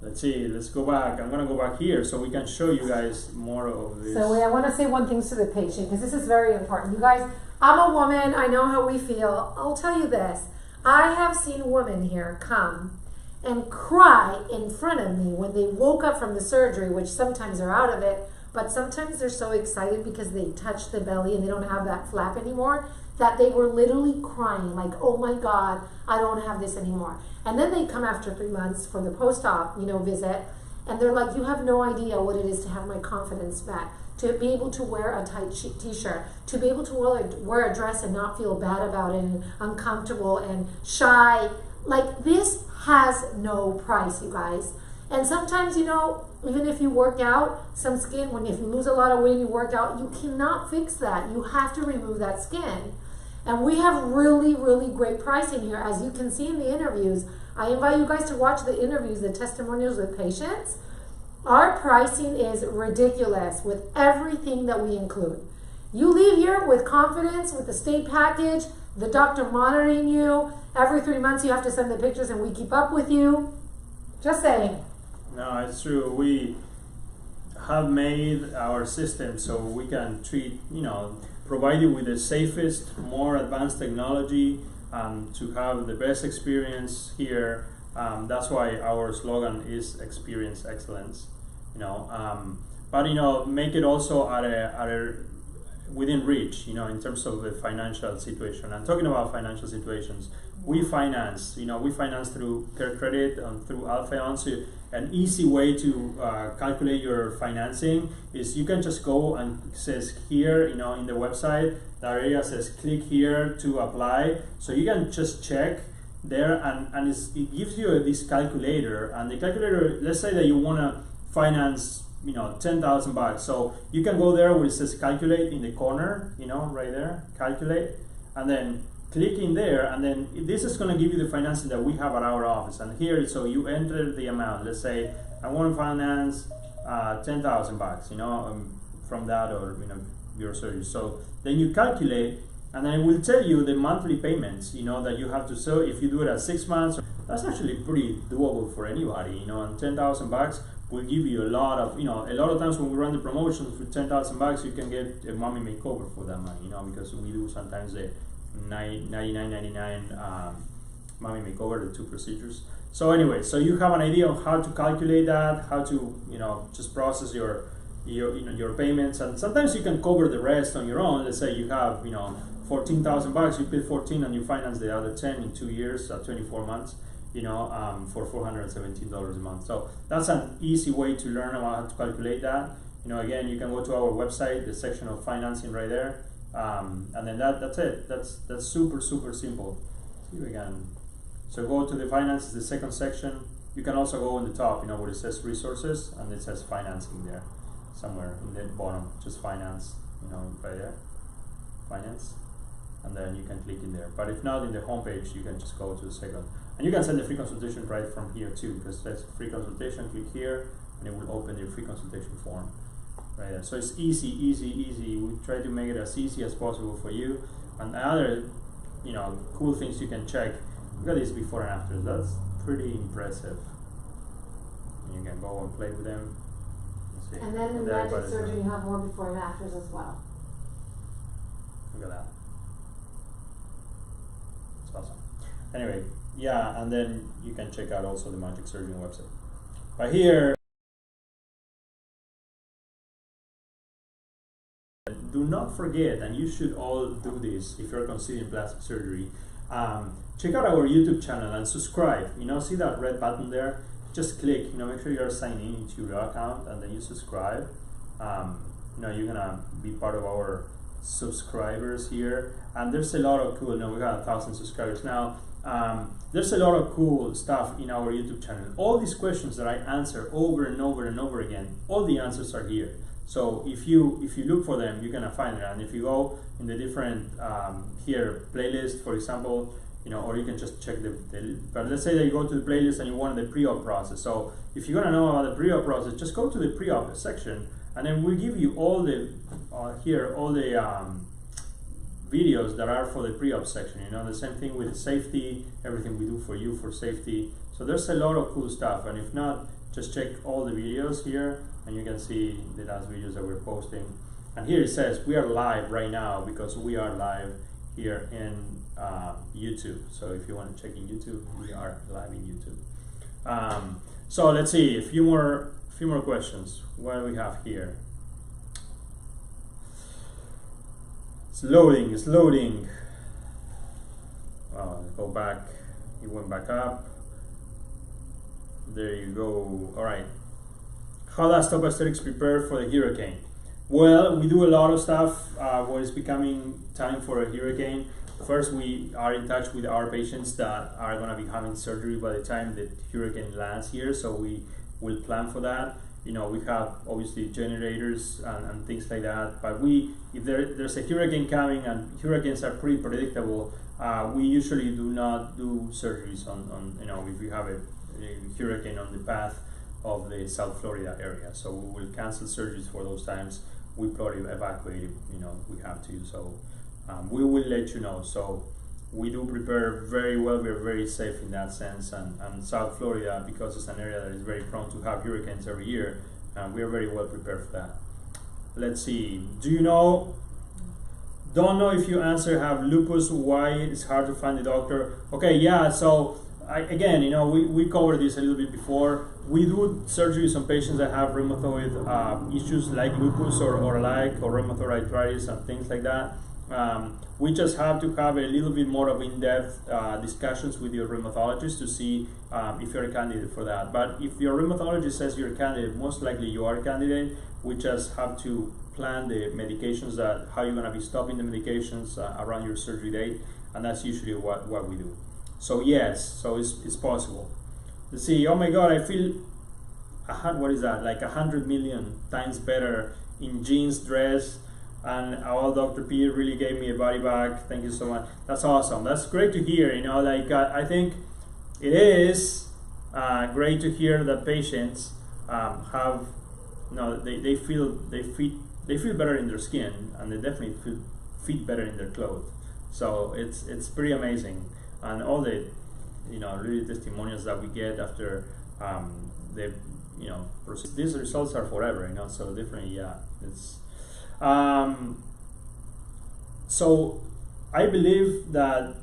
Let's see. Let's go back. I'm gonna go back here so we can show you guys more of this. So I want to say one thing to the patient because this is very important. You guys, I'm a woman. I know how we feel. I'll tell you this. I have seen women here come and cry in front of me when they woke up from the surgery, which sometimes are out of it, but sometimes they're so excited because they touch the belly and they don't have that flap anymore that they were literally crying like, oh my God, I don't have this anymore. And then they come after 3 months for the post-op, visit, and they're like, you have no idea what it is to have my confidence back, to be able to wear a tight t-shirt, to be able to wear a dress and not feel bad about it and uncomfortable and shy. Like, this has no price, you guys. And sometimes, even if you work out, if you lose a lot of weight and you work out, you cannot fix that. You have to remove that skin. And we have really, really great pricing here. As you can see in the interviews, I invite you guys to watch the interviews, the testimonials with patients. Our pricing is ridiculous with everything that we include. You leave here with confidence, with the state package, the doctor monitoring you. Every 3 months you have to send the pictures and we keep up with you. Just saying. No, it's true. We have made our system so we can treat, provide you with the safest, more advanced technology to have the best experience here. That's why our slogan is experience excellence. But make it also at a within reach. In terms of the financial situation. I'm talking about financial situations. We finance. We finance through Care Credit and through Alphaeon. So an easy way to calculate your financing is you can just go and it says here, in the website, that area says click here to apply. So you can just check there, and it gives you this calculator. And the calculator, let's say that you want to finance, $10,000. So you can go there where it says calculate in the corner, right there, calculate, and then click in there, and then this is going to give you the financing that we have at our office. And here, so you enter the amount. Let's say I want to finance $10,000, from that or your surgery. So then you calculate, and then it will tell you the monthly payments, that you have to. So if you do it at 6 months, that's actually pretty doable for anybody, and $10,000 will give you a lot of times when we run the promotions for $10,000, you can get a mommy makeover for that money, because we do sometimes the $99.99 mommy makeover, the 2 procedures. So anyway, so you have an idea of how to calculate that, how to just process your payments, and sometimes you can cover the rest on your own. Let's say you have $14,000, you pay 14 and you finance the other 10 in 2 years, 24 months. for $417 a month. So that's an easy way to learn about how to calculate that. Again, you can go to our website, the section of financing right there, and then that's it. That's super simple. See if we can. So go to the finances, the second section. You can also go on the top, where it says resources, and it says financing there, somewhere in the bottom, just finance, right there, finance, and then you can click in there. But if not, in the home page, you can just go to the second, and you can send the free consultation right from here too, because that's free consultation. Click here, and it will open your free consultation form right there. So it's easy. We try to make it as easy as possible for you. And other, cool things you can check. Look at this before and after. That's pretty impressive. And you can go and play with them. See. And then in Magic Surgery, you have more before and afters as well. Look at that. It's awesome. Anyway, yeah, and then you can check out also the Magic Surgery website. But here, do not forget, and you should all do this if you're considering plastic surgery, check out our YouTube channel and subscribe. See that red button there? Just click, make sure you're signing into your account, and then you subscribe. You're gonna be part of our subscribers here, and there's a lot of cool, we got 1,000 subscribers now. There's a lot of cool stuff in our YouTube channel. All these questions that I answer over and over and over again, all the answers are here. So if you look for them, you're gonna find it. And if you go in the different here playlist, for example, or you can just check but let's say that you go to the playlist and you want the pre-op process. So if you're gonna know about the pre-op process, just go to the pre-op section, and then we give you all the videos that are for the pre-op section. The same thing with safety, everything we do for you for safety. So there's a lot of cool stuff, and if not, just check all the videos here, and you can see the last videos that we're posting. And here it says we are live right now because we are live here in YouTube. So if you want to check in YouTube, we are live in YouTube. So let's see a few more questions. What do we have here? It's loading. Go back. It went back up. There you go. All right. How does Top Aesthetics prepare for the hurricane? Well, we do a lot of stuff when it's becoming time for a hurricane. First, we are in touch with our patients that are going to be having surgery by the time the hurricane lands here, so we will plan for that. We have obviously generators and things like that, but if there's a hurricane coming, and hurricanes are pretty predictable, we usually do not do surgeries on if you have a hurricane on the path of the South Florida area. So we will cancel surgeries for those times. We probably evacuate if we have to. So we will let you know. So we do prepare very well. We're very safe in that sense. And South Florida, because it's an area that is very prone to have hurricanes every year, we are very well prepared for that. Let's see. Don't know if you have lupus, why it's hard to find the doctor. Okay, yeah, so again, we covered this a little bit before. We do surgeries on patients that have rheumatoid issues like lupus or rheumatoid arthritis and things like that. We just have to have a little bit more of in-depth discussions with your rheumatologist to see if you're a candidate for that. But if your rheumatologist says you're a candidate, most likely you are a candidate. We just have to plan the medications, how you're going to be stopping the medications around your surgery date, and that's usually what we do. So yes, so it's possible. Let's see. Oh my God, I feel what is that? Like 100 million times better in jeans, dress, and Dr. P really gave me a body bag. Thank you so much. That's awesome. That's great to hear. I think it is great to hear that patients have they feel better in their skin, and they definitely fit better in their clothes. So it's pretty amazing. And all the really testimonials that we get after these results are forever, so definitely, yeah, it's so I believe that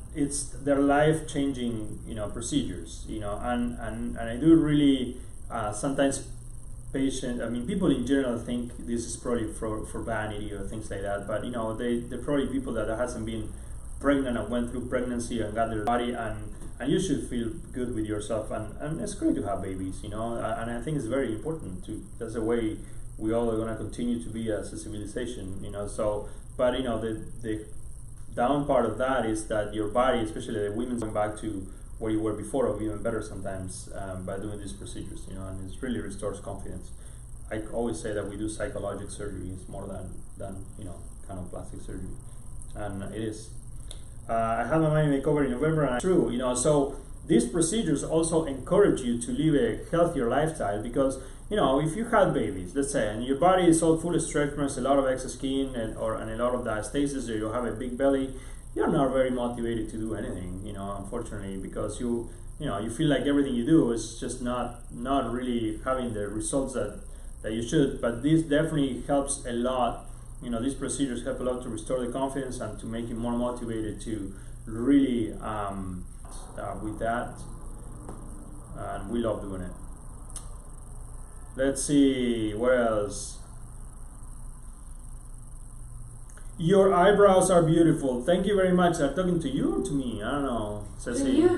they're life-changing procedures, and I do really sometimes people in general think this is probably for vanity or things like that, but they're probably people that hasn't been pregnant and went through pregnancy and got their body, and and you should feel good with yourself, and it's great to have babies, you know, and I think it's very important to, that's the way we all are going to continue to be as a civilization, you know. So, but you know, the down part of that is that your body, especially the women's, going back to where you were before, or even better sometimes, by doing these procedures, you know, and it really restores confidence. I always say that we do psychological surgery is more than you know, kind of plastic surgery, and it is. I had my mind makeover in November, and it's true, you know. So these procedures also encourage you to live a healthier lifestyle, because you know, if you had babies, let's say, and your body is all full of stretch marks, a lot of excess skin, and a lot of diastasis, or you have a big belly, you're not very motivated to do anything, you know, unfortunately, because you know, you feel like everything you do is just not really having the results that you should. But this definitely helps a lot. You know, these procedures help a lot to restore the confidence and to make you more motivated to really with that, and we love doing it. Let's see, what else? Your eyebrows are beautiful. Thank you very much. They're talking to you or to me? I don't know. Ceci. To you.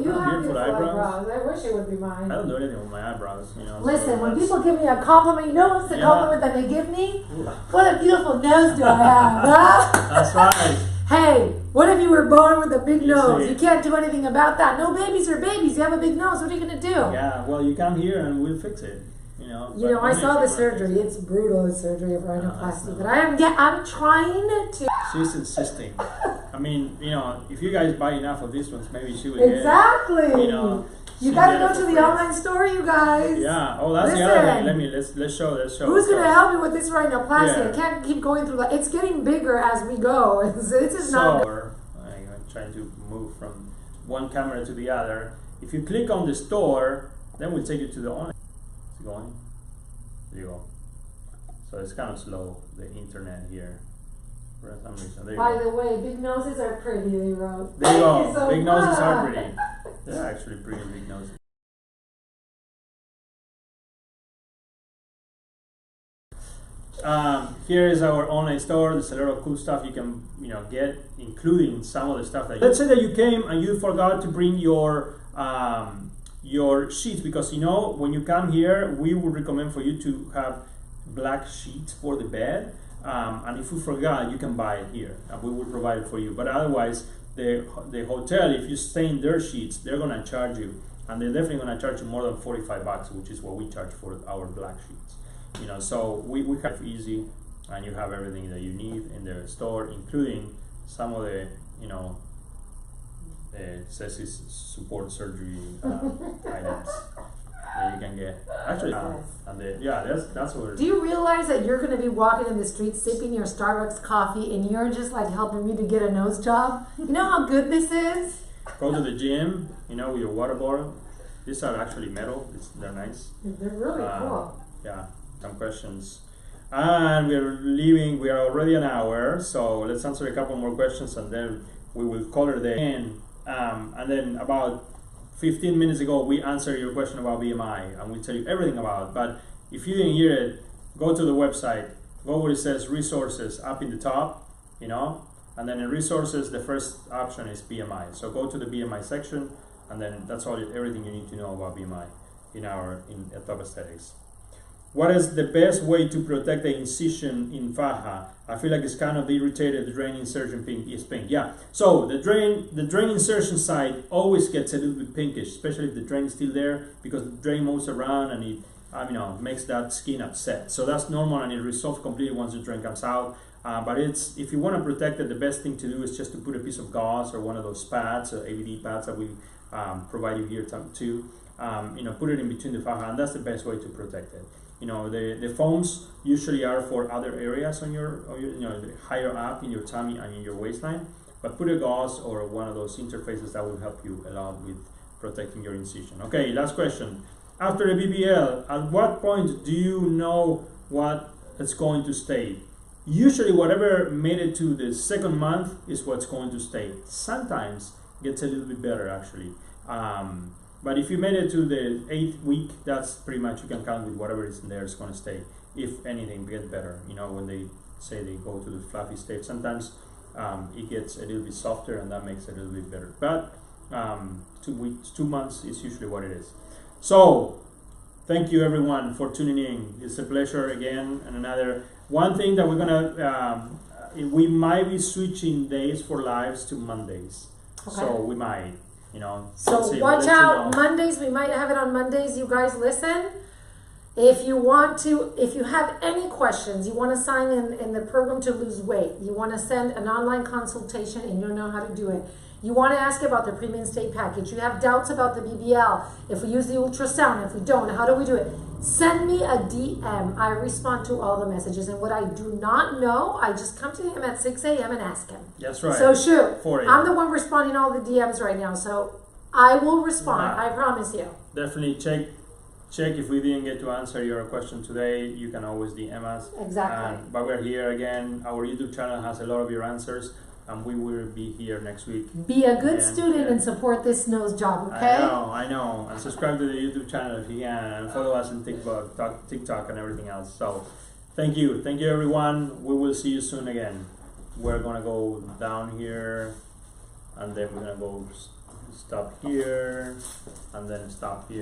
You have beautiful eyebrows. I wish it would be mine. I don't do anything with my eyebrows, you know. Listen, so when people give me a compliment, you know what's the compliment that they give me? What a beautiful nose do I have, huh? That's right. Hey, what if you were born with a big nose? see. You can't do anything about that. No babies are babies. You have a big nose. What are you going to do? Yeah, well, you come here and we'll fix it. You know, I saw the surgery. It's brutal, the surgery of rhinoplasty. But I'm trying to. She's insisting. I mean, you know, if you guys buy enough of these ones, maybe she will Exactly. get, you know. You gotta go to the online store, you guys. Yeah. Oh, that's the other thing. Let's show. Who's gonna help me with this rhinoplasty? Yeah. I can't keep going through that. It's getting bigger as we go. It's just not. So, I'm trying to move from one camera to the other. If you click on the store, then we'll take you to the online. Is it going? There you go. So it's kind of slow, the internet here. For some reason. There you By go. the way, big noses are pretty, they wrote. There you go. Thank you so Big noses are much. pretty. They're actually pretty big noses. Here is our online store. There's a lot of cool stuff you can, you know, get, including some of the stuff that. Let's say that you came and you forgot to bring your sheets, because you know, when you come here, we would recommend for you to have black sheets for the bed. And if you forgot, you can buy it here, and we will provide it for you. But otherwise, the hotel, if you stay in their sheets, they're gonna charge you, and they're definitely gonna charge you more than $45, which is what we charge for our black sheets. You know, so we have easy, and you have everything that you need in the store, including some of the, you know, Ceci's support surgery items that you can get. Actually, and that's what. Do you realize that you're going to be walking in the street sipping your Starbucks coffee and you're just like helping me to get a nose job? You know how good this is? Go to the gym, you know, with your water bottle. These are actually metal. They're nice. They're really cool. Yeah, some questions. And we're leaving. We are already an hour, so let's answer a couple more questions and then we will call it a day. And then about 15 minutes ago, we answered your question about BMI, and we tell you everything about it. But if you didn't hear it, go to the website, go where it says resources up in the top, you know, and then in resources, the first option is BMI. So go to the BMI section, and then that's everything you need to know about BMI in Top Aesthetics. What is the best way to protect the incision in faja? I feel like it's kind of irritated. The drain insertion is pink. Yeah. So the drain insertion side always gets a little bit pinkish, especially if the drain is still there, because the drain moves around and it makes that skin upset. So that's normal, and it resolves completely once the drain comes out. But if you want to protect it, the best thing to do is just to put a piece of gauze or one of those pads or ABD pads that we provide you here too. Put it in between the faja, and that's the best way to protect it. You know, the foams usually are for other areas on your higher up in your tummy and in your waistline, but put a gauze or one of those interfaces that will help you a lot with protecting your incision. Okay, last question. After a BBL, at what point do you know what it's going to stay? Usually whatever made it to the second month is what's going to stay. Sometimes gets a little bit better actually. But if you made it to the 8th week, that's pretty much, you can count with whatever is in there is going to stay. If anything, get better. You know, when they say they go to the fluffy state, sometimes it gets a little bit softer, and that makes it a little bit better. But 2 weeks, 2 months is usually what it is. So, thank you everyone for tuning in. It's a pleasure again. And another one thing that we're gonna, we might be switching days for lives to Mondays. Okay. So we might, you know. So let's see, watch let you out, know. Mondays, we might have it on Mondays. You guys listen. If you want to, if you have any questions, you want to sign in the program to lose weight, you want to send an online consultation and you don't know how to do it, you want to ask about the premium state package, you have doubts about the BBL, if we use the ultrasound, if we don't, how do we do it? Send me a DM. I respond to all the messages. And what I do not know, I just come to him at 6 a.m. and ask him. That's right. So shoot, 4 a.m. I'm the one responding all the DMs right now. So I will respond. Yeah. I promise you. Definitely check if we didn't get to answer your question today. You can always DM us. Exactly. But we're here again. Our YouTube channel has a lot of your answers, and we will be here next week. Be a good And- student and support this nose job, okay? I know. And subscribe to the YouTube channel if you can, and follow us on TikTok, and everything else. So, thank you everyone. We will see you soon again. We're gonna go down here, and then we're gonna go stop here, and then stop here.